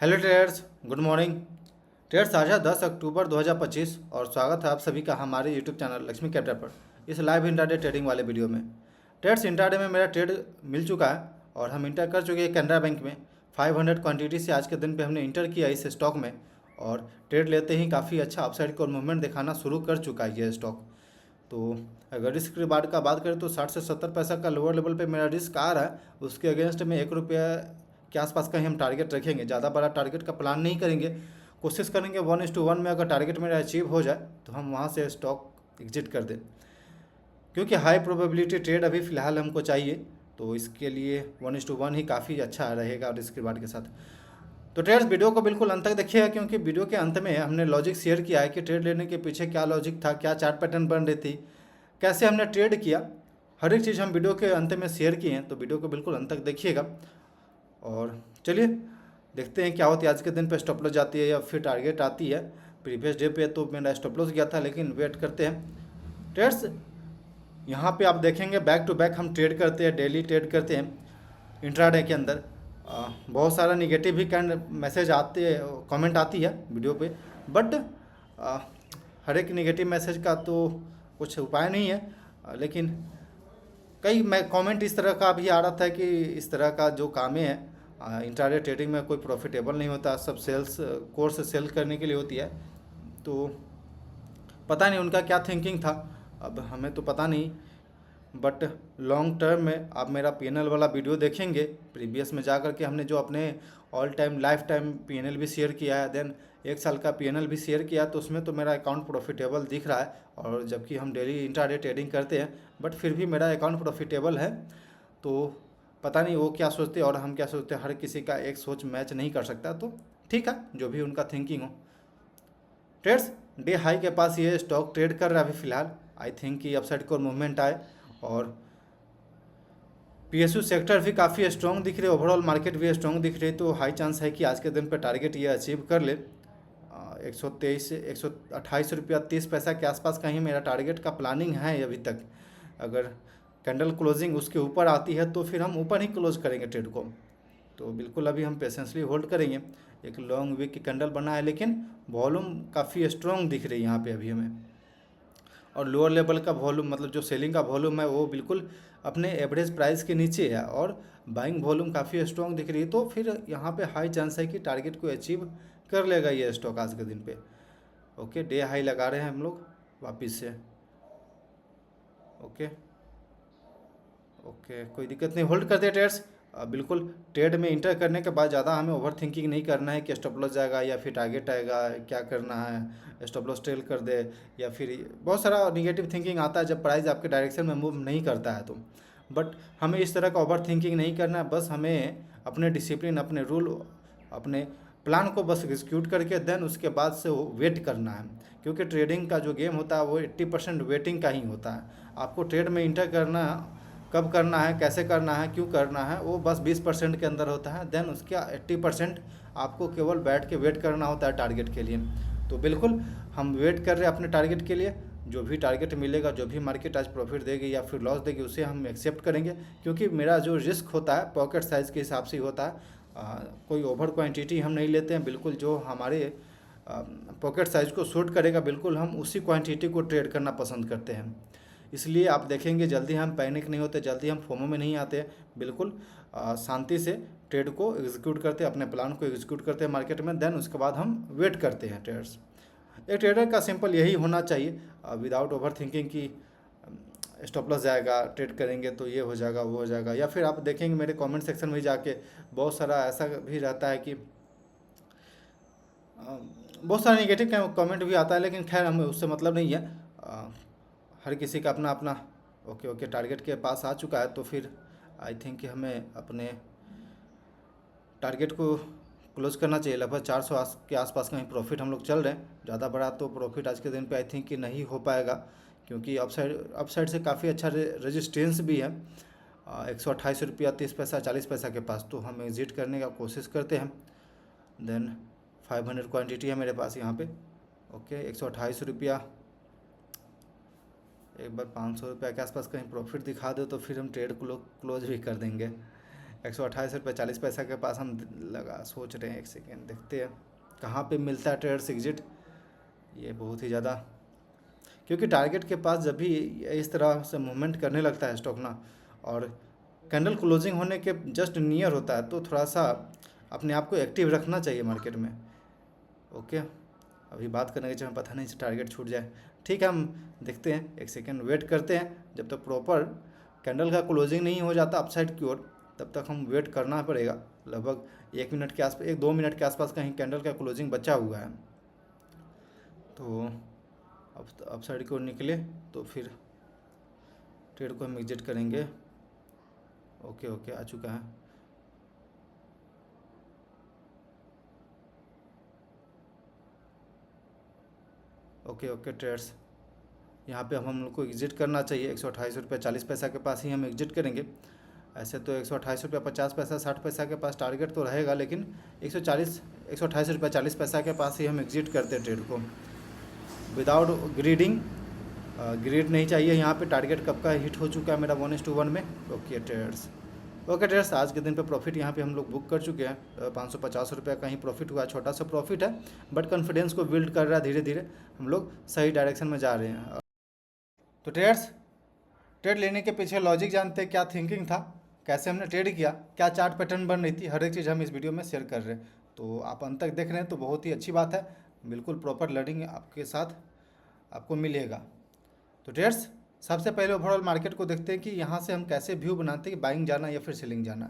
Hello traders, good morning. Traders, आज है 10 अक्टूबर 2025 और स्वागत है आप सभी का हमारे यूट्यूब चैनल लक्ष्मी कैपिटल पर इस लाइव इंट्राडे ट्रेडिंग वाले वीडियो में। ट्रेड्स, इंट्राडे में मेरा ट्रेड मिल चुका है और हम इंटर कर चुके हैं कैनरा बैंक में। 500 क्वांटिटी से आज के दिन पे हमने इंटर किया इस स्टॉक में और ट्रेड लेते ही काफ़ी अच्छा अपसाइड को मूवमेंट दिखाना शुरू कर चुका है ये स्टॉक। तो अगर रिस्क रिवार्ड का बात करें तो 60 से 70 पैसा का लोअर लेवल पे मेरा रिस्क आ रहा है। उसके अगेंस्ट में 1 रुपया के आसपास का ही हम टारगेट रखेंगे। ज़्यादा बड़ा टारगेट का प्लान नहीं करेंगे। कोशिश करेंगे 1:1 में अगर टारगेट मेरा अचीव हो जाए तो हम वहाँ से स्टॉक एग्जिट कर दें, क्योंकि हाई प्रोबेबिलिटी ट्रेड अभी फ़िलहाल हमको चाहिए। तो इसके लिए 1:1 ही काफ़ी अच्छा रहेगा रिस्क रिवार्ड के साथ। तो ट्रेड्स, वीडियो को बिल्कुल अंत तक देखिएगा, क्योंकि वीडियो के अंत में हमने लॉजिक शेयर किया है कि ट्रेड लेने के पीछे क्या लॉजिक था, क्या चार्ट पैटर्न बन रही थी, कैसे हमने ट्रेड किया। हर एक चीज़ हम वीडियो के अंत में शेयर किए हैं, तो वीडियो को बिल्कुल अंत तक देखिएगा। और चलिए देखते हैं क्या होती है। आज के दिन पे स्टॉप लॉस जाती है या फिर टारगेट आती है। प्रीवियस डे पे तो मेरा स्टॉप लॉस गया था, लेकिन वेट करते हैं। ट्रेड्स, यहाँ पे आप देखेंगे बैक टू बैक हम ट्रेड करते हैं, डेली ट्रेड करते हैं। इंट्राडे के अंदर बहुत सारा निगेटिव भी काइंड मैसेज आते, कमेंट आती है वीडियो पे, बट हर एक निगेटिव मैसेज का तो कुछ उपाय नहीं है। लेकिन कई मैं कमेंट इस तरह का भी आ रहा था कि इस तरह का जो कामें हैं इंट्राडे ट्रेडिंग में कोई प्रॉफिटेबल नहीं होता, सब सेल्स कोर्स सेल करने के लिए होती है। तो पता नहीं उनका क्या थिंकिंग था, अब हमें तो पता नहीं। बट लॉन्ग टर्म में आप मेरा पीएनएल वाला वीडियो देखेंगे, प्रीवियस में जा कर के हमने जो अपने all time life time PNL भी शेयर किया है, देन 1 साल का पीएनएल भी शेयर किया, तो उसमें तो मेरा अकाउंट प्रॉफिटेबल दिख रहा है। और जबकि हम डेली इंट्राडे ट्रेडिंग करते हैं, बट फिर भी मेरा अकाउंट प्रॉफिटेबल है। तो पता नहीं वो क्या सोचते और हम क्या सोचते हैं, हर किसी का एक सोच मैच नहीं कर सकता। तो ठीक है, जो भी उनका थिंकिंग हो। ट्रेड्स, डे हाई के पास ये स्टॉक ट्रेड कर रहा है अभी फ़िलहाल। आई थिंक कि अपसाइड को मूवमेंट आए और पीएसयू सेक्टर भी काफ़ी स्ट्रॉन्ग दिख रही है, ओवरऑल मार्केट भी स्ट्रॉन्ग दिख रही है। तो हाई चांस है कि आज के दिन पे टारगेट ये अचीव कर ले। 128 रुपया 30 पैसा के आसपास का ही मेरा टारगेट का प्लानिंग है अभी तक। अगर कैंडल क्लोजिंग उसके ऊपर आती है तो फिर हम ऊपर ही क्लोज करेंगे ट्रेड को। तो बिल्कुल अभी हम पेशेंसली होल्ड करेंगे। एक लॉन्ग वीक की कैंडल बना है, लेकिन वॉल्यूम काफ़ी स्ट्रॉन्ग दिख रही है यहाँ पे अभी हमें। और लोअर लेवल का वॉल्यूम, मतलब जो सेलिंग का वॉल्यूम है, वो बिल्कुल अपने एवरेज प्राइस के नीचे है और बाइंग वॉल्यूम काफ़ी स्ट्रॉन्ग दिख रही है। तो फिर यहाँ पे हाई चांस है कि टारगेट को अचीव कर लेगा ये स्टॉक आज के दिन पे। ओके, डे हाई लगा रहे हैं हम लोग वापिस से। ओके ओके, कोई दिक्कत नहीं, होल्ड करते हैं ट्रेड्स। बिल्कुल ट्रेड में इंटर करने के बाद ज़्यादा हमें ओवर थिंकिंग नहीं करना है कि स्टॉप लॉस जाएगा या फिर टारगेट आएगा, क्या करना है, स्टॉप लॉस ट्रेल कर दे, या फिर बहुत सारा निगेटिव थिंकिंग आता है जब प्राइस आपके डायरेक्शन में मूव नहीं करता है तो। बट हमें इस तरह का ओवर थिंकिंग नहीं करना है। बस हमें अपने डिसिप्लिन, अपने रूल, अपने प्लान को बस एग्जीक्यूट करके देन उसके बाद से वो वेट करना है। क्योंकि ट्रेडिंग का जो गेम होता है वो 80% वेटिंग का ही होता है। आपको ट्रेड में इंटर करना कब करना है, कैसे करना है, क्यों करना है, वो बस 20% के अंदर होता है। देन उसका 80% आपको केवल बैठ के वेट करना होता है टारगेट के लिए। तो बिल्कुल हम वेट कर रहे हैं अपने टारगेट के लिए। जो भी टारगेट मिलेगा, जो भी मार्केट आज प्रॉफिट देगी या फिर लॉस देगी, उसे हम एक्सेप्ट करेंगे। क्योंकि मेरा जो रिस्क होता है पॉकेट साइज़ के हिसाब से ही होता है। कोई ओवर क्वांटिटी हम नहीं लेते हैं। बिल्कुल जो हमारे पॉकेट साइज़ को सूट करेगा, बिल्कुल हम उसी क्वांटिटी को ट्रेड करना पसंद करते हैं। इसलिए आप देखेंगे जल्दी हम पैनिक नहीं होते, जल्दी हम फोमो में नहीं आते। बिल्कुल शांति से ट्रेड को एग्जीक्यूट करते हैं, अपने प्लान को एग्जीक्यूट करते हैं मार्केट में। देन उसके बाद हम वेट करते हैं ट्रेडर्स। एक ट्रेडर का सिंपल यही होना चाहिए, विदाउट ओवर थिंकिंग कि स्टॉप लॉस जाएगा, ट्रेड करेंगे तो ये हो जाएगा, वो हो जाएगा। या फिर आप देखेंगे मेरे कमेंट सेक्शन में जाके बहुत सारा ऐसा भी रहता है कि बहुत सारा निगेटिव कमेंट भी आता है, लेकिन खैर हमें उससे मतलब नहीं है। हर किसी का अपना अपना। ओके ओके, टारगेट के पास आ चुका है तो फिर आई थिंक कि हमें अपने टारगेट को क्लोज करना चाहिए। लगभग 400 के आसपास का ही प्रॉफिट हम लोग चल रहे हैं। ज़्यादा बड़ा तो प्रॉफिट आज के दिन पे आई थिंक कि नहीं हो पाएगा, क्योंकि अपसाइड से काफ़ी अच्छा रेजिस्टेंस भी है। 128 रुपया 30 पैसा 40 पैसा के पास, तो हम एग्जिट करने का कोशिश करते हैं। देन 500 क्वांटिटी है मेरे पास यहाँ पे। ओके, 128 रुपया, एक बार 500 रुपया के आसपास कहीं प्रॉफिट दिखा दे तो फिर हम ट्रेड को क्लोज भी कर देंगे। 128.40 के पास हम लगा सोच रहे हैं। एक सेकेंड देखते हैं कहाँ पे मिलता है ट्रेड्स एग्जिट। ये बहुत ही ज़्यादा, क्योंकि टारगेट के पास जब भी इस तरह से मूवमेंट करने लगता है स्टॉक ना, और कैंडल क्लोजिंग होने के जस्ट नियर होता है, तो थोड़ा सा अपने आप को एक्टिव रखना चाहिए मार्केट में। ओके, अभी बात करने के चलते पता नहीं टारगेट छूट जाए। ठीक है, हम देखते हैं, एक सेकेंड वेट करते हैं जब तक प्रॉपर कैंडल का क्लोजिंग नहीं हो जाता अपसाइड की ओर, तब तक हम वेट करना पड़ेगा। लगभग 1 मिनट के आसपास, 1-2 मिनट के आसपास कहीं कैंडल का क्लोजिंग बचा हुआ है, तो अब अपसाइड की ओर निकले तो फिर ट्रेड को हम एग्जिट करेंगे। ओके ओके, आ चुका है। ओके ओके ट्रेड्स, यहाँ पे हम लोग को एग्जिट करना चाहिए। 128.40 के पास ही हम एग्जिट करेंगे। ऐसे तो 128.50 60 के पास टारगेट तो रहेगा, लेकिन 128.40 के पास ही हम एग्जिट करते हैं ट्रेड को विदाउट ग्रीडिंग। ग्रीड नहीं चाहिए यहाँ पे। टारगेट कब का हिट हो चुका है मेरा 1:1 में। ओके ट्रेड्स, आज के दिन पे प्रॉफिट यहाँ पे हम लोग बुक कर चुके हैं। 550 रुपये का ही प्रॉफिट हुआ, छोटा सा प्रॉफिट है, बट कॉन्फिडेंस को बिल्ड कर रहा है। धीरे धीरे हम लोग सही डायरेक्शन में जा रहे हैं। तो ट्रेड लेने के पीछे लॉजिक जानते हैं, क्या थिंकिंग था, कैसे हमने ट्रेड किया, क्या चार्ट पैटर्न बन रही थी, हर एक चीज़ हम इस वीडियो में शेयर कर रहे हैं। तो आप अंत तक देख रहे हैं तो बहुत ही अच्छी बात है। बिल्कुल प्रॉपर लर्निंग आपके साथ आपको मिलेगा। तो ट्रेड्स, सबसे पहले ओवरऑल मार्केट को देखते हैं कि यहाँ से हम कैसे व्यू बनाते हैं कि बाइंग जाना या फिर सेलिंग जाना।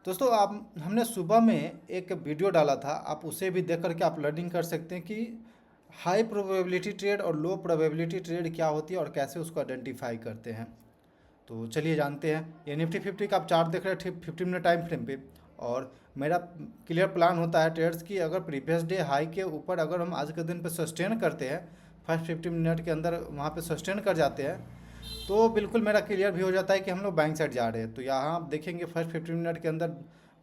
दोस्तों, आप हमने सुबह में एक वीडियो डाला था, आप उसे भी देख करके आप लर्निंग कर सकते हैं कि हाई प्रोबेबिलिटी ट्रेड और लो प्रोबेबिलिटी ट्रेड क्या होती है और कैसे उसको आइडेंटिफाई करते हैं। तो चलिए जानते हैं। ये निफ्टी 50 का आप चार्ट देख रहे हैं 50 मिनट टाइम फ्रेम पे, और मेरा क्लियर प्लान होता है ट्रेड्स की, अगर प्रीवियस डे हाई के ऊपर अगर हम आज के दिन पे सस्टेन करते हैं, फर्स्ट 50 मिनट के अंदर वहाँ पे सस्टेन कर जाते हैं, तो बिल्कुल मेरा क्लियर भी हो जाता है कि हम लोग बाइंग साइड जा रहे हैं। तो यहाँ आप देखेंगे फर्स्ट 50 मिनट के अंदर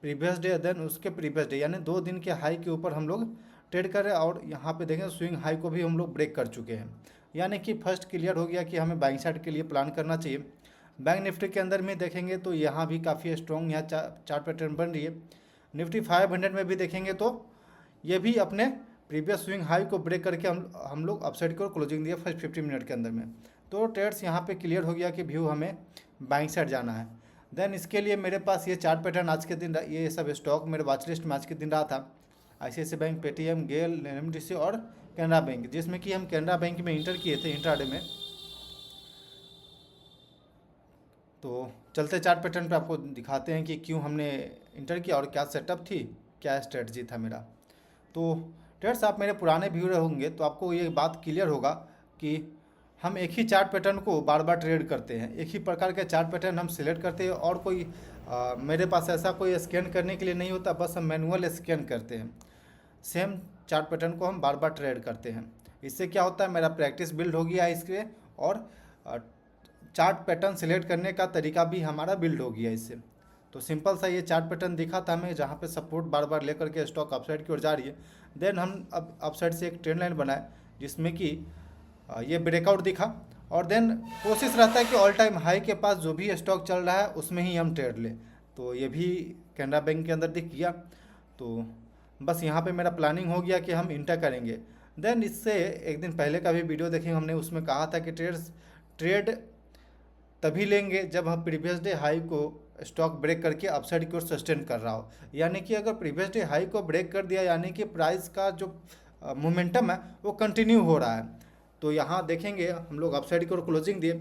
प्रीवियस डे, देन उसके प्रीवियस डे, यानी 2 दिन के हाई के ऊपर हम लोग ट्रेड कर रहे हैं, और यहाँ पे देखें स्विंग हाई को भी हम लोग ब्रेक कर चुके हैं। यानी कि फर्स्ट क्लियर हो गया कि हमें बाइंग साइड के लिए प्लान करना चाहिए। बैंक निफ्टी के अंदर में देखेंगे तो यहाँ भी काफ़ी स्ट्रॉन्ग यहाँ चार्ट पैटर्न बन रही है। निफ्टी 500 में भी देखेंगे तो ये भी अपने प्रीवियस स्विंग हाई को ब्रेक करके हम लोग अपसाइड को क्लोजिंग दिया फर्स्ट 50 मिनट के अंदर में। तो ट्रेड्स यहाँ पे क्लियर हो गया कि व्यू हमें बाइंग साइड जाना है। देन इसके लिए मेरे पास ये चार्ट पैटर्न आज के दिन, ये सब स्टॉक मेरे वॉच लिस्ट में आज के दिन रहा था। ICICI बैंक, पेटीएम, गेल, NMDC और कैनरा बैंक, जिसमें कि हम कैनरा बैंक में इंटर किए थे इंट्राडे में। तो चलते चार्ट पैटर्न पे आपको दिखाते हैं कि क्यों हमने इंटर किया और क्या सेटअप थी, क्या स्ट्रेटजी था मेरा। तो ट्रेड्स, आप मेरे पुराने व्यूअर होंगे तो आपको ये बात क्लियर होगा कि हम एक ही चार्ट पैटर्न को बार बार ट्रेड करते हैं, एक ही प्रकार के चार्ट पैटर्न हम सिलेक्ट करते हैं, और कोई मेरे पास ऐसा कोई स्कैन करने के लिए नहीं होता, बस हम मैनुअल स्कैन करते हैं। सेम चार्ट पैटर्न को हम बार बार ट्रेड करते हैं। इससे क्या होता है, मेरा प्रैक्टिस बिल्ड हो गया है इसके, और चार्ट पैटर्न सिलेक्ट करने का तरीका भी हमारा बिल्ड हो गया इससे। तो सिंपल सा ये चार्ट पैटर्न दिखा था हमें, जहाँ पे सपोर्ट बार बार लेकर के स्टॉक अपसाइड की ओर जा रही है। देन हम अब अपसाइड से एक ट्रेंड लाइन बनाए, जिसमें कि ये ब्रेकआउट दिखा, और देन कोशिश रहता है कि ऑल टाइम हाई के पास जो भी स्टॉक चल रहा है उसमें ही हम ट्रेड लें। तो ये भी कैनरा बैंक के अंदर दिख गया। तो बस यहाँ पे मेरा प्लानिंग हो गया कि हम इंटर करेंगे। देन इससे एक दिन पहले का भी वीडियो देखेंगे, हमने उसमें कहा था कि ट्रेड तभी लेंगे जब हम प्रीवियस डे हाई को स्टॉक ब्रेक करके अपसाइड की ओर सस्टेन कर रहा हो। यानी कि अगर प्रीवियस डे हाई को ब्रेक कर दिया, यानी कि प्राइस का जो मोमेंटम है वो कंटिन्यू हो रहा है। तो यहाँ देखेंगे हम लोग अपसाइड की ओर क्लोजिंग दिए,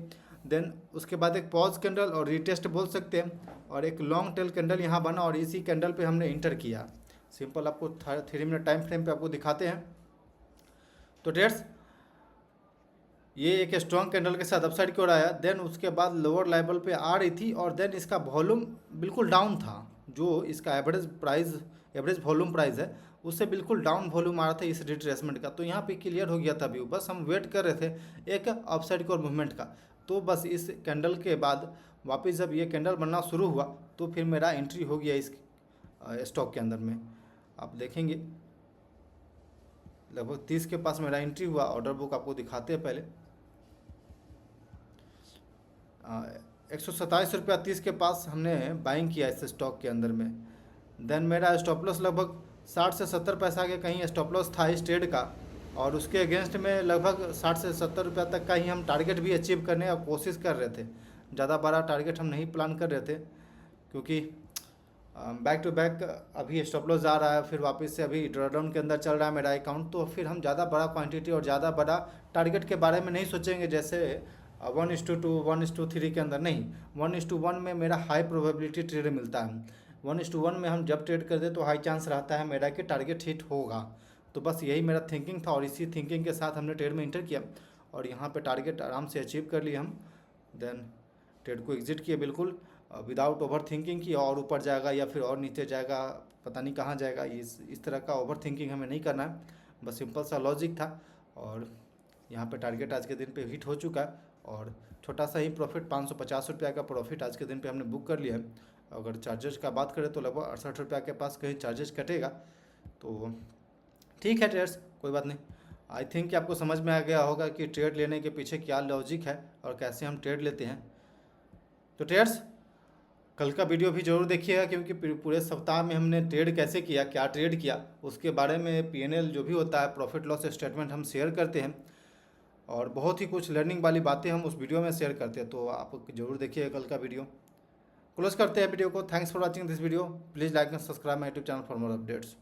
देन उसके बाद एक पॉज कैंडल और रीटेस्ट बोल सकते हैं, और एक लॉन्ग टेल कैंडल यहाँ बना, और इसी कैंडल पे हमने इंटर किया। सिंपल आपको 3 मिनट टाइम फ्रेम पे आपको दिखाते हैं। तो ट्रेड्स, ये एक स्ट्रॉन्ग कैंडल के साथ अपसाइड की ओर आया, देन उसके बाद लोअर लेवल पे आ रही थी, और देन इसका वॉल्यूम बिल्कुल डाउन था। जो इसका एवरेज वॉल्यूम प्राइस है उससे बिल्कुल डाउन वॉल्यूम आ रहा था इस रिट्रेसमेंट का। तो यहाँ पे क्लियर हो गया था व्यू, बस हम वेट कर रहे थे एक अपसाइड की ओर मूवमेंट का। तो बस इस कैंडल के बाद वापस जब ये कैंडल बनना शुरू हुआ तो फिर मेरा एंट्री हो गया इस स्टॉक के अंदर में। आप देखेंगे लगभग 30 के पास मेरा एंट्री हुआ। ऑर्डर बुक आपको दिखाते हैं पहले। ₹127.30 के पास हमने बाइंग किया इस स्टॉक के अंदर में। देन मेरा स्टॉप लॉस लगभग 60 से 70 पैसा के कहीं स्टॉप लॉस था इस ट्रेड का, और उसके अगेंस्ट में लगभग 60 से 70 रुपया तक का ही हम टारगेट भी अचीव करने का कोशिश कर रहे थे। ज़्यादा बड़ा टारगेट हम नहीं प्लान कर रहे थे, क्योंकि बैक टू बैक अभी स्टॉप लॉस जा रहा है, फिर वापस से अभी ड्रॉडाउन के अंदर चल रहा है मेरा अकाउंट, तो फिर हम ज़्यादा बड़ा क्वांटिटी और ज़्यादा बड़ा टारगेट के बारे में नहीं सोचेंगे, जैसे 1:2 1:3 के अंदर नहीं। 1:1 में मेरा हाई प्रोबेबिलिटी ट्रेड मिलता है। 1:1 में हम जब ट्रेड करते तो हाई चांस रहता है मेरा कि टारगेट हिट होगा। तो बस यही मेरा थिंकिंग था, और इसी थिंकिंग के साथ हमने ट्रेड में इंटर किया, और यहाँ पे टारगेट आराम से अचीव कर लिया हम। देन ट्रेड को एग्जिट किया बिल्कुल विदाउट ओवर थिंकिंग की, और ऊपर जाएगा या फिर और नीचे जाएगा, पता नहीं कहाँ जाएगा, इस तरह का ओवर थिंकिंग हमें नहीं करना है। बस सिंपल सा लॉजिक था, और यहाँ पे टारगेट आज के दिन पे हिट हो चुका है, और छोटा सा ही प्रॉफिट 550 रुपया का प्रॉफिट आज के दिन पे हमने बुक कर लिया है। अगर चार्जेस का बात करें तो लगभग 68 रुपया के पास कहीं चार्जेस कटेगा, तो ठीक है ट्रेड्स, कोई बात नहीं। आई थिंक कि आपको समझ में आ गया होगा कि ट्रेड लेने के पीछे क्या लॉजिक है और कैसे हम ट्रेड लेते हैं। तो ट्रेड्स, कल का वीडियो भी जरूर देखिएगा, क्योंकि पूरे सप्ताह में हमने ट्रेड कैसे किया, क्या ट्रेड किया, उसके बारे में पीएनएल जो भी होता है, प्रॉफिट लॉस स्टेटमेंट, हम शेयर करते हैं, और बहुत ही कुछ लर्निंग वाली बातें हम उस वीडियो में शेयर करते हैं। तो आप जरूर देखिएगा कल का वीडियो। क्लोज करते हैं वीडियो को। Thanks for watching this video. Please like and subscribe my YouTube channel for more updates.